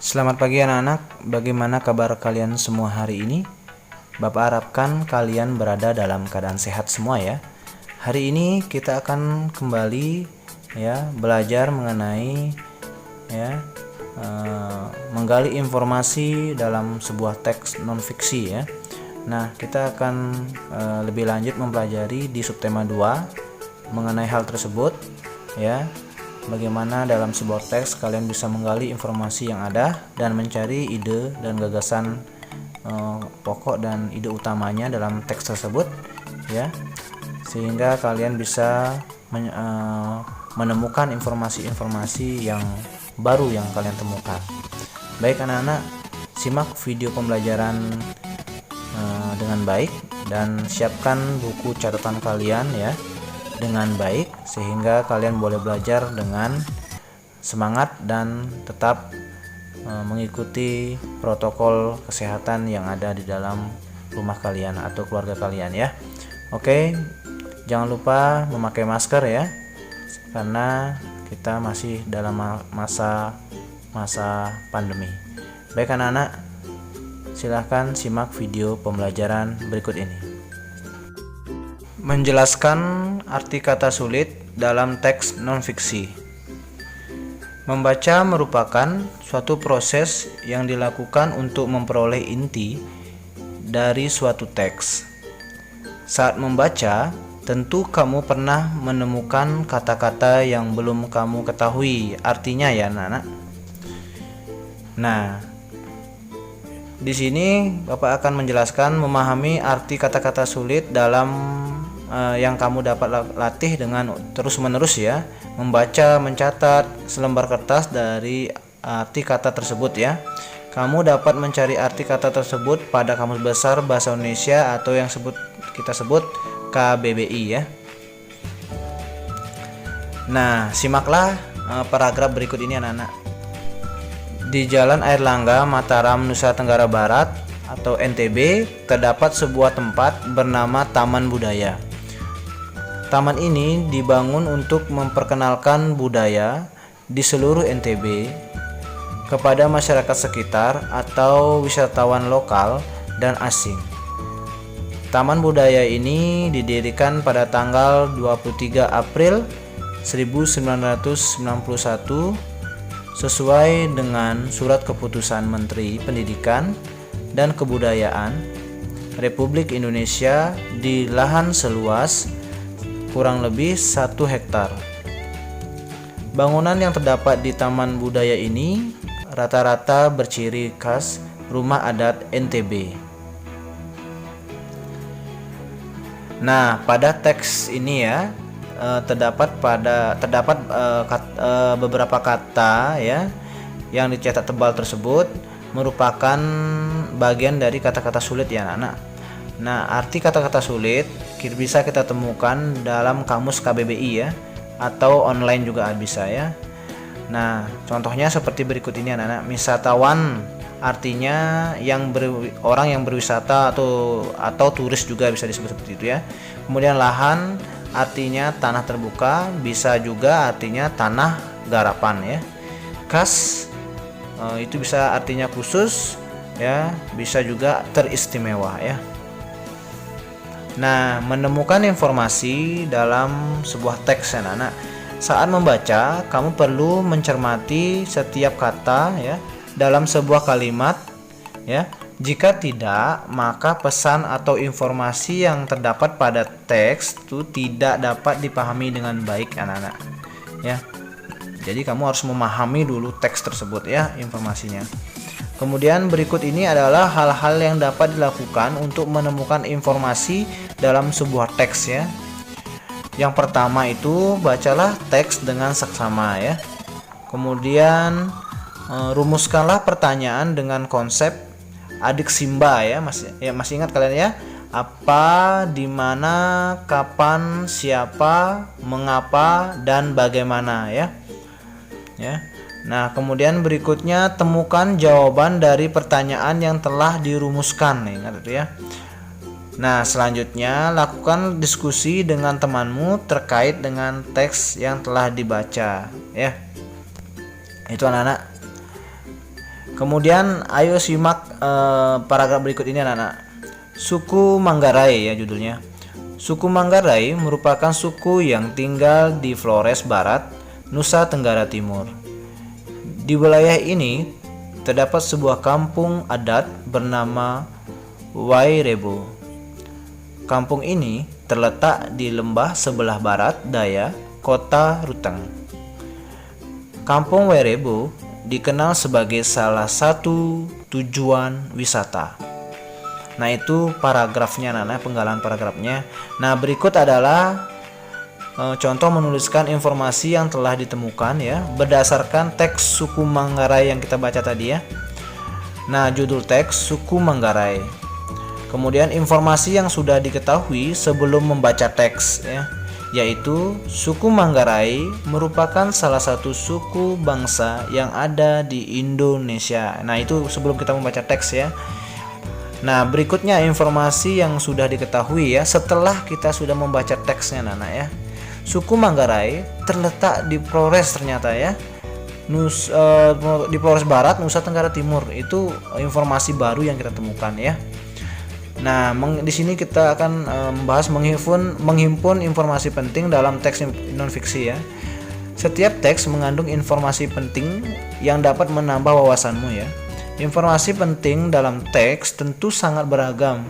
Selamat pagi anak-anak, bagaimana kabar kalian semua hari ini? Bapak harapkan kalian berada dalam keadaan sehat semua ya. Hari ini kita akan kembali belajar mengenai menggali informasi dalam sebuah teks non-fiksi ya. Nah, kita akan lebih lanjut mempelajari di subtema 2 mengenai hal tersebut ya. Bagaimana dalam sebuah teks kalian bisa menggali informasi yang ada dan mencari ide dan gagasan pokok dan ide utamanya dalam teks tersebut ya, sehingga kalian bisa menemukan informasi-informasi yang baru yang kalian temukan. Baik anak-anak, simak video pembelajaran dengan baik dan siapkan buku catatan kalian ya dengan baik, sehingga kalian boleh belajar dengan semangat dan tetap mengikuti protokol kesehatan yang ada di dalam rumah kalian atau keluarga kalian ya. Oke, jangan lupa memakai masker ya, karena kita masih dalam masa pandemi. Baik anak-anak, silahkan simak video pembelajaran berikut ini. Menjelaskan arti kata sulit dalam teks non-fiksi. Membaca merupakan suatu proses yang dilakukan untuk memperoleh inti dari suatu teks. Saat membaca, tentu kamu pernah menemukan kata-kata yang belum kamu ketahui artinya ya anak-anak. Nah, di sini Bapak akan menjelaskan memahami arti kata-kata sulit dalam yang kamu dapat latih dengan terus-menerus ya, membaca, mencatat selembar kertas dari arti kata tersebut ya. Kamu dapat mencari arti kata tersebut pada Kamus Besar Bahasa Indonesia atau yang kita sebut KBBI ya. Nah, simaklah paragraf berikut ini anak-anak. Di Jalan Airlangga, Mataram, Nusa Tenggara Barat atau NTB terdapat sebuah tempat bernama Taman Budaya. Taman ini dibangun untuk memperkenalkan budaya di seluruh NTB kepada masyarakat sekitar atau wisatawan lokal dan asing. Taman budaya ini didirikan pada tanggal 23 April 1991 sesuai dengan Surat Keputusan Menteri Pendidikan dan Kebudayaan Republik Indonesia di lahan seluas kurang lebih 1 hektar. Bangunan yang terdapat di Taman Budaya ini rata-rata berciri khas rumah adat NTB. Nah, pada teks ini ya terdapat beberapa kata ya yang dicetak tebal tersebut merupakan bagian dari kata-kata sulit ya anak-anak. Nah, arti kata-kata sulit bisa kita temukan dalam kamus KBBI ya, atau online juga bisa ya. Nah, contohnya seperti berikut ini anak-anak. Wisatawan artinya orang yang berwisata atau turis juga bisa disebut seperti itu ya. Kemudian lahan artinya tanah terbuka, bisa juga artinya tanah garapan ya. Khas itu bisa artinya khusus ya, bisa juga teristimewa ya. Nah, menemukan informasi dalam sebuah teks anak-anak. Saat membaca, kamu perlu mencermati setiap kata ya dalam sebuah kalimat ya. Jika tidak, maka pesan atau informasi yang terdapat pada teks itu tidak dapat dipahami dengan baik anak-anak ya. Jadi kamu harus memahami dulu teks tersebut ya, informasinya. Kemudian berikut ini adalah hal-hal yang dapat dilakukan untuk menemukan informasi dalam sebuah teks ya. Yang pertama itu bacalah teks dengan seksama ya. Kemudian rumuskanlah pertanyaan dengan konsep adik simba ya. Masih ingat kalian ya? Apa, di mana, kapan, siapa, mengapa, dan bagaimana ya. Ya. Nah, kemudian berikutnya temukan jawaban dari pertanyaan yang telah dirumuskan. Ingat itu ya. Nah, selanjutnya lakukan diskusi dengan temanmu terkait dengan teks yang telah dibaca ya. Itu anak-anak. Kemudian ayo simak paragraf berikut ini anak-anak. Suku Manggarai ya judulnya. Suku Manggarai merupakan suku yang tinggal di Flores Barat, Nusa Tenggara Timur. Di wilayah ini terdapat sebuah kampung adat bernama Wairebo. Kampung ini terletak di lembah sebelah barat daya kota Ruteng. Kampung Wairebo dikenal sebagai salah satu tujuan wisata. Nah, itu paragrafnya Nana, penggalan paragrafnya. Nah, berikut adalah contoh menuliskan informasi yang telah ditemukan ya berdasarkan teks suku Manggarai yang kita baca tadi ya. Nah, judul teks suku Manggarai. Kemudian informasi yang sudah diketahui sebelum membaca teks ya, yaitu suku Manggarai merupakan salah satu suku bangsa yang ada di Indonesia. Nah, itu sebelum kita membaca teks ya. Nah, berikutnya informasi yang sudah diketahui ya setelah kita sudah membaca teksnya Nana ya. Suku Manggarai terletak di Flores ternyata ya. Di Flores Barat, Nusa Tenggara Timur. Itu informasi baru yang kita temukan ya. Nah, di sini kita akan membahas menghimpun informasi penting dalam teks non-fiksi ya. Setiap teks mengandung informasi penting yang dapat menambah wawasanmu ya. Informasi penting dalam teks tentu sangat beragam.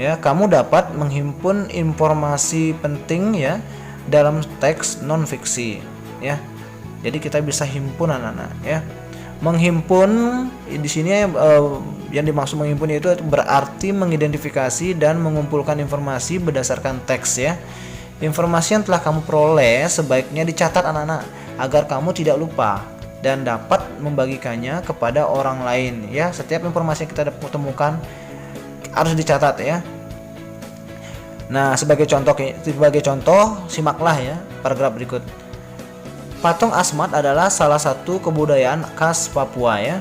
Ya, kamu dapat menghimpun informasi penting ya dalam teks non-fiksi ya. Jadi kita bisa himpun anak-anak ya. Menghimpun di sini yang dimaksud menghimpun itu berarti mengidentifikasi dan mengumpulkan informasi berdasarkan teks ya. Informasi yang telah kamu peroleh sebaiknya dicatat anak-anak agar kamu tidak lupa dan dapat membagikannya kepada orang lain ya. Setiap informasi yang kita temukan harus dicatat ya. Nah, sebagai contoh simaklah ya paragraf berikut. Patung Asmat adalah salah satu kebudayaan khas Papua ya.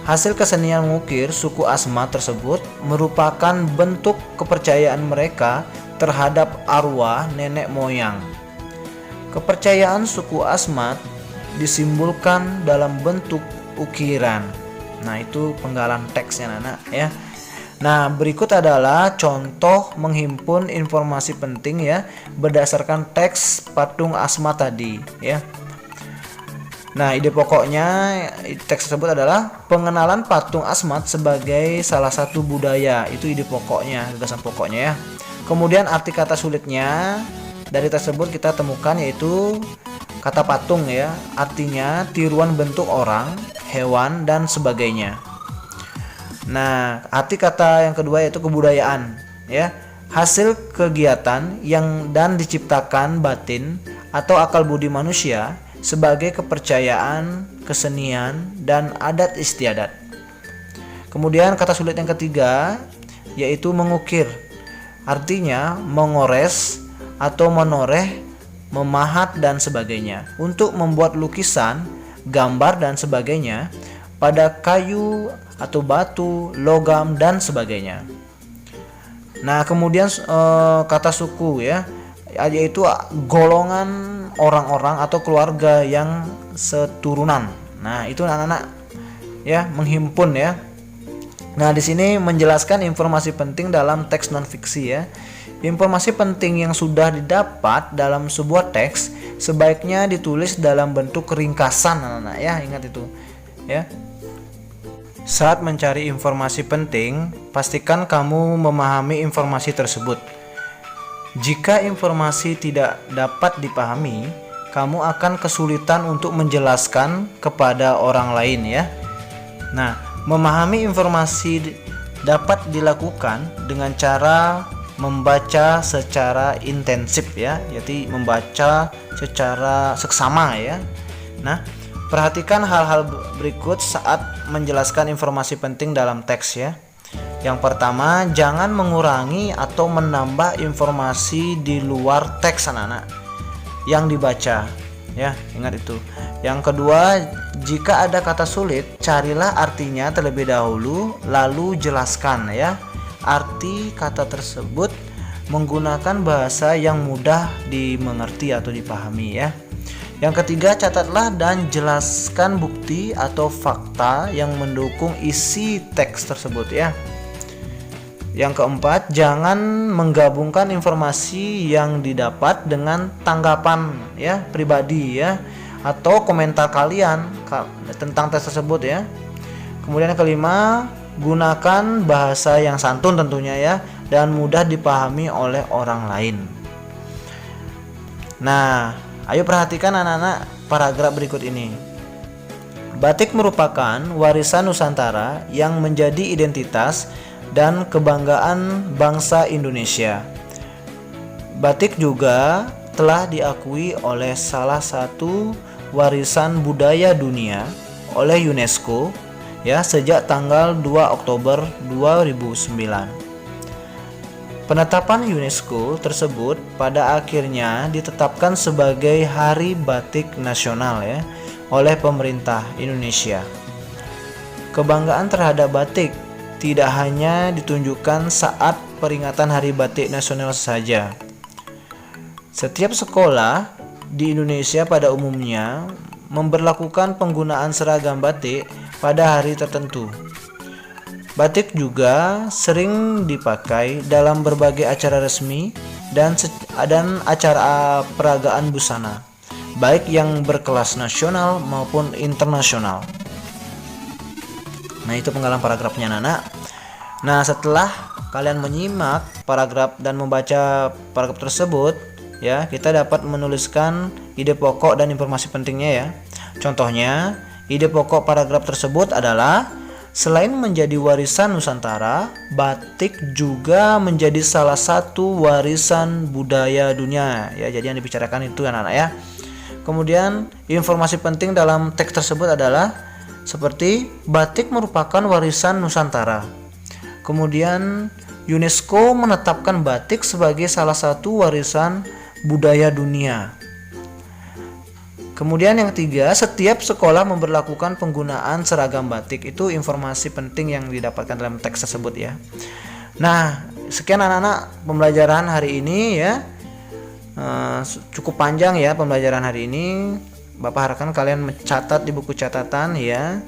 Hasil kesenian mengukir suku Asmat tersebut merupakan bentuk kepercayaan mereka terhadap arwah nenek moyang. Kepercayaan suku Asmat disimbolkan dalam bentuk ukiran. Nah, itu penggalan teksnya anak ya. Nah, berikut adalah contoh menghimpun informasi penting ya berdasarkan teks patung Asmat tadi ya. Nah, ide pokoknya teks tersebut adalah pengenalan patung Asmat sebagai salah satu budaya. Itu ide pokoknya, gagasan pokoknya ya. Kemudian arti kata sulitnya dari tersebut kita temukan yaitu kata patung ya, artinya tiruan bentuk orang, hewan dan sebagainya. Nah, arti kata yang kedua yaitu kebudayaan ya, hasil kegiatan yang dan diciptakan batin atau akal budi manusia sebagai kepercayaan, kesenian dan adat istiadat. Kemudian kata sulit yang ketiga yaitu mengukir, artinya mengores atau menoreh, memahat dan sebagainya untuk membuat lukisan, gambar dan sebagainya pada kayu atau batu, logam dan sebagainya. Nah, kemudian kata suku ya, yaitu golongan orang-orang atau keluarga yang seturunan. Nah, itu anak-anak ya menghimpun ya. Nah, di sini menjelaskan informasi penting dalam teks non-fiksi ya. Informasi penting yang sudah didapat dalam sebuah teks sebaiknya ditulis dalam bentuk ringkasan anak-anak ya, ingat itu ya. Saat mencari informasi penting, pastikan kamu memahami informasi tersebut. Jika informasi tidak dapat dipahami, kamu akan kesulitan untuk menjelaskan kepada orang lain ya. Nah, memahami informasi dapat dilakukan dengan cara membaca secara intensif ya, yaitu membaca secara seksama ya. Nah, perhatikan hal-hal berikut saat menjelaskan informasi penting dalam teks ya. Yang pertama, jangan mengurangi atau menambah informasi di luar teks anak-anak yang dibaca ya, ingat itu. Yang kedua, jika ada kata sulit, carilah artinya terlebih dahulu lalu jelaskan ya arti kata tersebut menggunakan bahasa yang mudah dimengerti atau dipahami ya. Yang ketiga, catatlah dan jelaskan bukti atau fakta yang mendukung isi teks tersebut ya. Yang keempat, jangan menggabungkan informasi yang didapat dengan tanggapan ya pribadi ya atau komentar kalian tentang teks tersebut ya. Kemudian yang kelima, gunakan bahasa yang santun tentunya ya dan mudah dipahami oleh orang lain. Nah, ayo perhatikan anak-anak paragraf berikut ini. Batik merupakan warisan Nusantara yang menjadi identitas dan kebanggaan bangsa Indonesia. Batik juga telah diakui oleh salah satu warisan budaya dunia oleh UNESCO ya sejak tanggal 2 Oktober 2009. Penetapan UNESCO tersebut pada akhirnya ditetapkan sebagai Hari Batik Nasional ya oleh pemerintah Indonesia. Kebanggaan terhadap batik tidak hanya ditunjukkan saat peringatan Hari Batik Nasional saja. Setiap sekolah di Indonesia pada umumnya memberlakukan penggunaan seragam batik pada hari tertentu. Batik juga sering dipakai dalam berbagai acara resmi dan acara peragaan busana, baik yang berkelas nasional maupun internasional. Nah, itu penggalan paragrafnya Nana. Nah, setelah kalian menyimak paragraf dan membaca paragraf tersebut, ya, kita dapat menuliskan ide pokok dan informasi pentingnya ya. Contohnya, ide pokok paragraf tersebut adalah selain menjadi warisan Nusantara, batik juga menjadi salah satu warisan budaya dunia. Ya, jadi yang dibicarakan itu anak-anak ya. Kemudian informasi penting dalam teks tersebut adalah seperti batik merupakan warisan Nusantara. Kemudian UNESCO menetapkan batik sebagai salah satu warisan budaya dunia. Kemudian yang ketiga, setiap sekolah memberlakukan penggunaan seragam batik. Itu informasi penting yang didapatkan dalam teks tersebut ya. Nah, sekian anak-anak pembelajaran hari ini ya. Cukup panjang ya pembelajaran hari ini. Bapak harapkan kalian mencatat di buku catatan ya.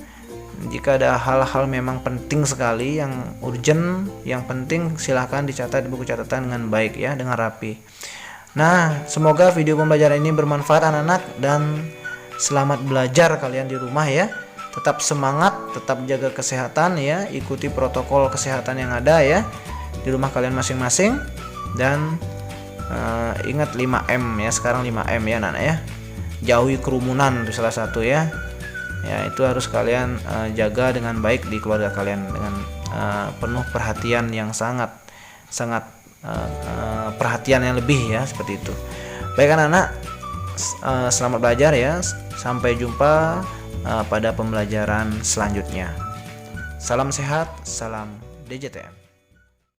Jika ada hal-hal memang penting sekali yang urgent, yang penting silahkan dicatat di buku catatan dengan baik ya, dengan rapi. Nah, semoga video pembelajaran ini bermanfaat anak-anak dan selamat belajar kalian di rumah ya. Tetap semangat, tetap jaga kesehatan ya, ikuti protokol kesehatan yang ada ya di rumah kalian masing-masing dan ingat 5M ya, sekarang 5M ya anak-anak ya. Jauhi kerumunan itu salah satu ya. Ya, itu harus kalian jaga dengan baik di keluarga kalian dengan penuh perhatian yang sangat perhatian yang lebih ya, seperti itu. Baik anak-anak, selamat belajar ya. Sampai jumpa pada pembelajaran selanjutnya. Salam sehat, salam DJTM.